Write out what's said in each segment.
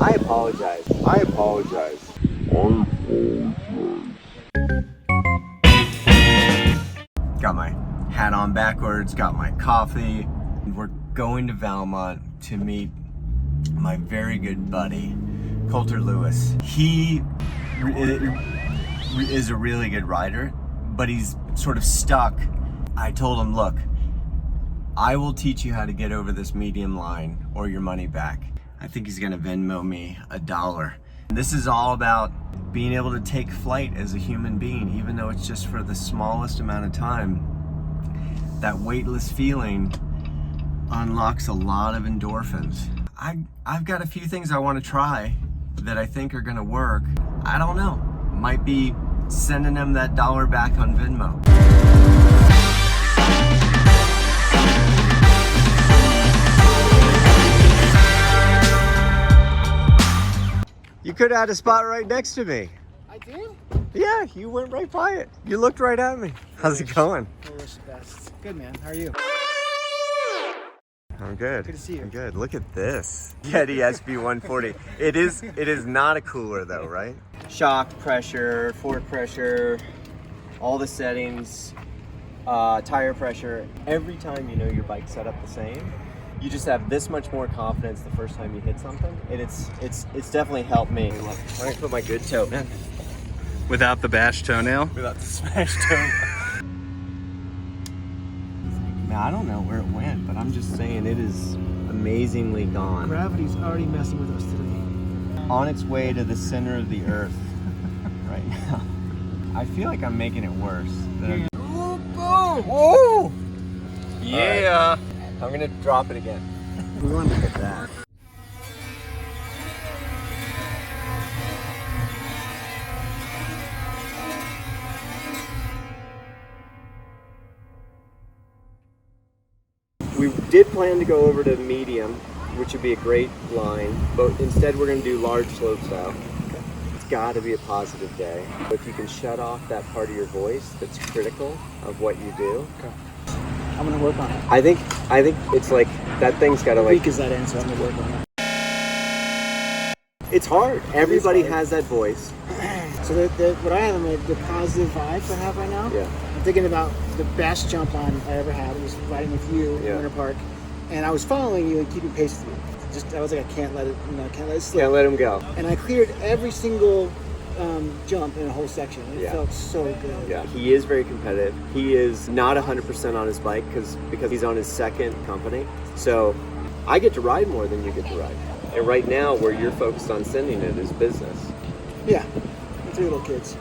I apologize. I apologize. Got my hat on backwards, got my coffee. We're going to Valmont to meet my very good buddy, Coulter Lewis. He is a really good rider, but he's sort of stuck. I told him, look, I will teach you how to get over this medium line or your money back. I think he's gonna Venmo me $1. This is all about being able to take flight as a human being, even though it's just for the smallest amount of time. That weightless feeling unlocks a lot of endorphins. I've got a few things I want to try that I think are gonna work. I don't know. Might be sending him that $1 back on Venmo. You could have had a spot right next to me. I do? Yeah, you went right by it. You looked right at me. How's it going? I wish the best. Good, man. How are you? I'm good. Good to see you. I'm good. Look at this. Yeti SB140. It is not a cooler though, right? Shock, pressure, fork pressure, all the settings, tire pressure. Every time you know your bike's set up the same, you just have this much more confidence the first time you hit something. And it's definitely helped me. I'm gonna put my good toe in. Without the bash toenail? Without the smash toe. Now, I don't know where it went, but I'm just saying it is amazingly gone. Gravity's already messing with us today. On its way to the center of the earth right now. I feel like I'm making it worse. Boom! Whoa! Yeah! Right. I'm gonna drop it again. We want to Look at that. We did plan to go over to medium, which would be a great line, but instead we're going to do large slope style. It's got to be a positive day. If you can shut off that part of your voice that's critical of what you do. Okay. I'm going to work on it. I think it's like that thing's got to like. Weak as that ends, so I'm going to work on it. It's hard. Everybody has that voice. So what I have, the positive vibes I have right now. Yeah. I'm thinking about the best jump line I ever had. It was riding with you in Winter Park, and I was following you and keeping pace with you. I was like, I can't let it slip. Can't let him go. And I cleared every single jump in a whole section. It felt so good. Yeah, he is very competitive. He is not 100% on his bike because he's on his second company. So I get to ride more than you get to ride. And right now, where you're focused on sending it is business. Yeah, 3 little kids.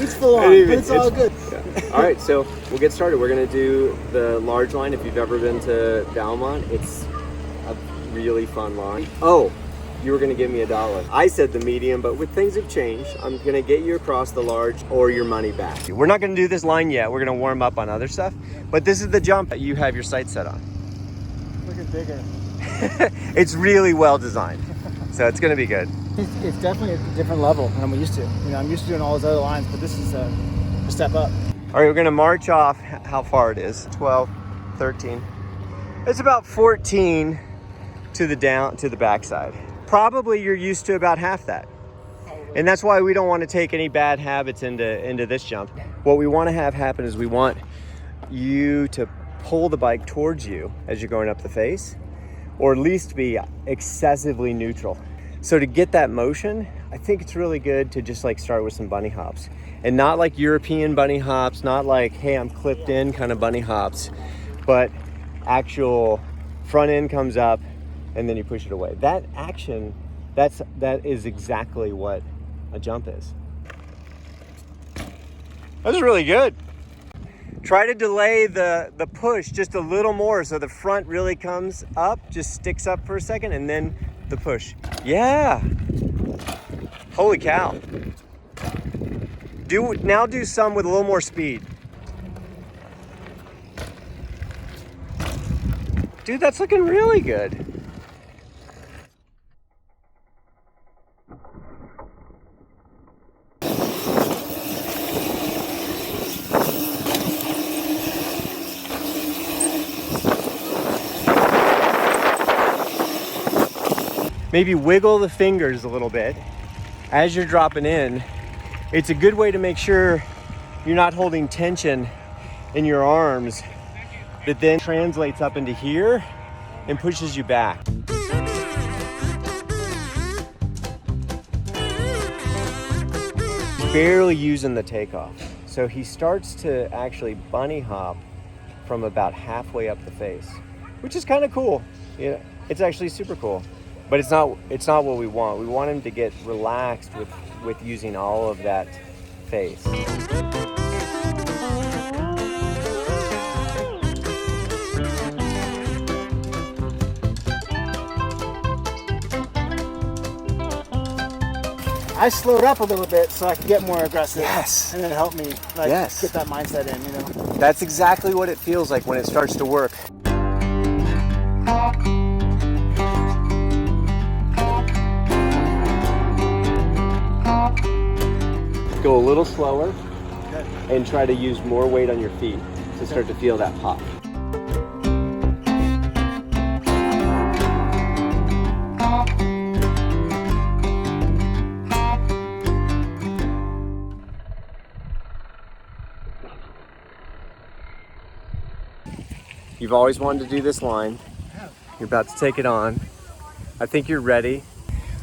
It's full on, but it's all good. Yeah. All right, so we'll get started. We're going to do the large line. If you've ever been to Valmont, it's a really fun line. Oh, you were going to give me $1. I said the medium, but with things have changed, I'm going to get you across the large or your money back. We're not going to do this line yet. We're going to warm up on other stuff, but this is the jump that you have your sights set on. Looking bigger. It's really well designed, so it's going to be good. It's definitely a different level than I'm used to. I'm used to doing all those other lines, but this is a step up. All right, we're gonna march off how far it is. 12, 13. It's about 14 to the backside. Probably you're used to about half that. And that's why we don't want to take any bad habits into this jump. What we want to have happen is we want you to pull the bike towards you as you're going up the face, or at least be excessively neutral. So to get that motion, I think it's really good to just like start with some bunny hops. And not like European bunny hops, not like, hey, I'm clipped in kind of bunny hops, but actual front end comes up and then you push it away. That action, that is exactly what a jump is. That was really good. Try to delay the push just a little more so the front really comes up, just sticks up for a second, and then the push. Yeah. Holy cow. Now do some with a little more speed. Dude, that's looking really good. maybe wiggle the fingers a little bit as you're dropping in. It's a good way to make sure you're not holding tension in your arms that then translates up into here and pushes you back. Barely using the takeoff. So he starts to actually bunny hop from about halfway up the face, which is kind of cool. Yeah, it's actually super cool, but it's not what we want. We want him to get relaxed with using all of that face. I slowed up a little bit so I could get more aggressive. Yes. And it helped me like Yes. get that mindset in, you know. That's exactly what it feels like when it starts to work. Go a little slower and try to use more weight on your feet to start to feel that pop. You've always wanted to do this line. You're about to take it on. I think you're ready.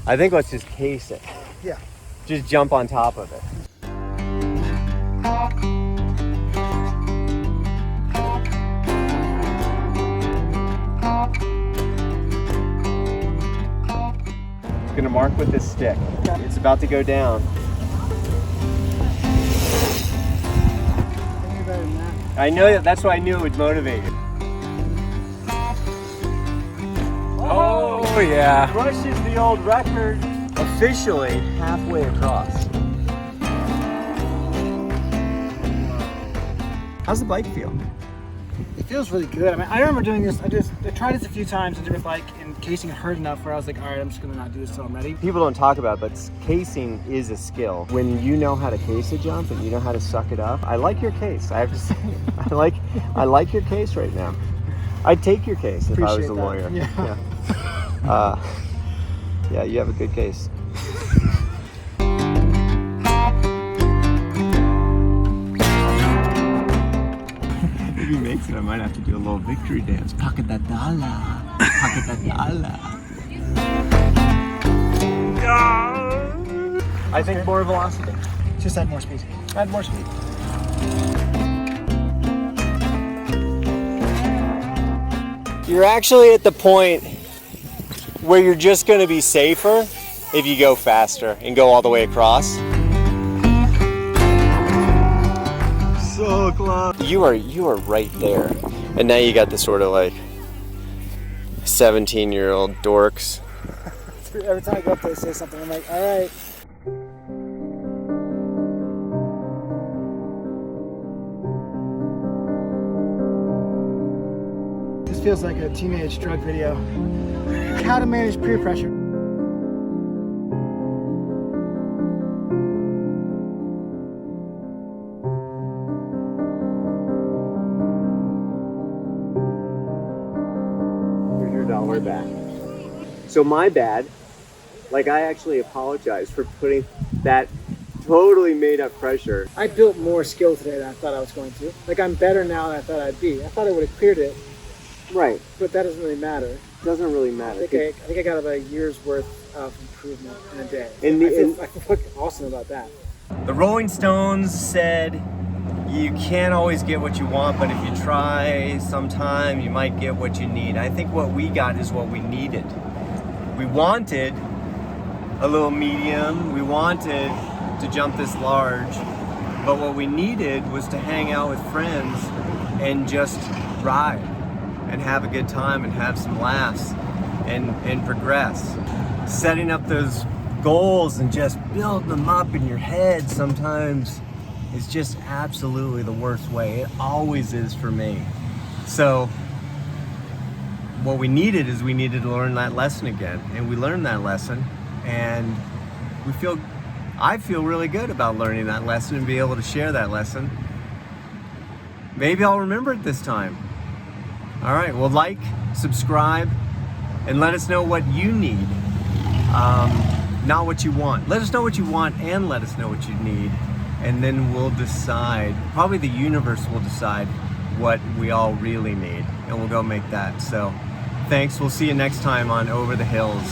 I think let's just case it. Yeah. Just jump on top of it. I'm gonna mark with this stick. It's about to go down. I know that's why I knew it would motivate you. Oh yeah. Crushes the old record. Officially halfway across. How's the bike feel? It feels really good. I mean, I remember doing this. I tried this a few times and did it like in casing hurt enough where I was like, all right, I'm just gonna not do this until I'm ready. People don't talk about it, but casing is a skill. When you know how to case a jump and you know how to suck it up. I like your case. I have to say, I like your case right now. I'd take your case if I was a lawyer. Yeah. Yeah, you have a good case. If he makes it, I might have to do a little victory dance. Pocket that dollar. Pocket that dollar. I think more velocity. Just add more speed. Add more speed. You're actually at the point where you're just going to be safer if you go faster and go all the way across. So close. You are right there. And now you got the sort of like 17-year-old dorks. Every time I go up there, they say something. I'm like, all right. This feels like a teenage drug video. How to manage peer pressure. Here's your $1 back. So my bad. Like, I actually apologize for putting that totally made up pressure. I built more skill today than I thought I was going to. Like, I'm better now than I thought I'd be. I thought I would have cleared it. Right. But that doesn't really matter. Doesn't really matter. I think I got about a year's worth of improvement in a day. I feel awesome about that. The Rolling Stones said you can't always get what you want, but if you try sometime, you might get what you need. I think what we got is what we needed. We wanted a little medium. We wanted to jump this large, but what we needed was to hang out with friends and just ride and have a good time and have some laughs and progress. Setting up those goals and just building them up in your head sometimes is just absolutely the worst way. It always is for me. So what we needed to learn that lesson again, and we learned that lesson, and I feel really good about learning that lesson and be able to share that lesson. Maybe I'll remember it this time. All right, well, like, subscribe, and let us know what you need not what you want. Let us know what you want and let us know what you need. And then we'll decide, probably the universe will decide what we all really need. And we'll go make that. So thanks. We'll see you next time on Over the Hills.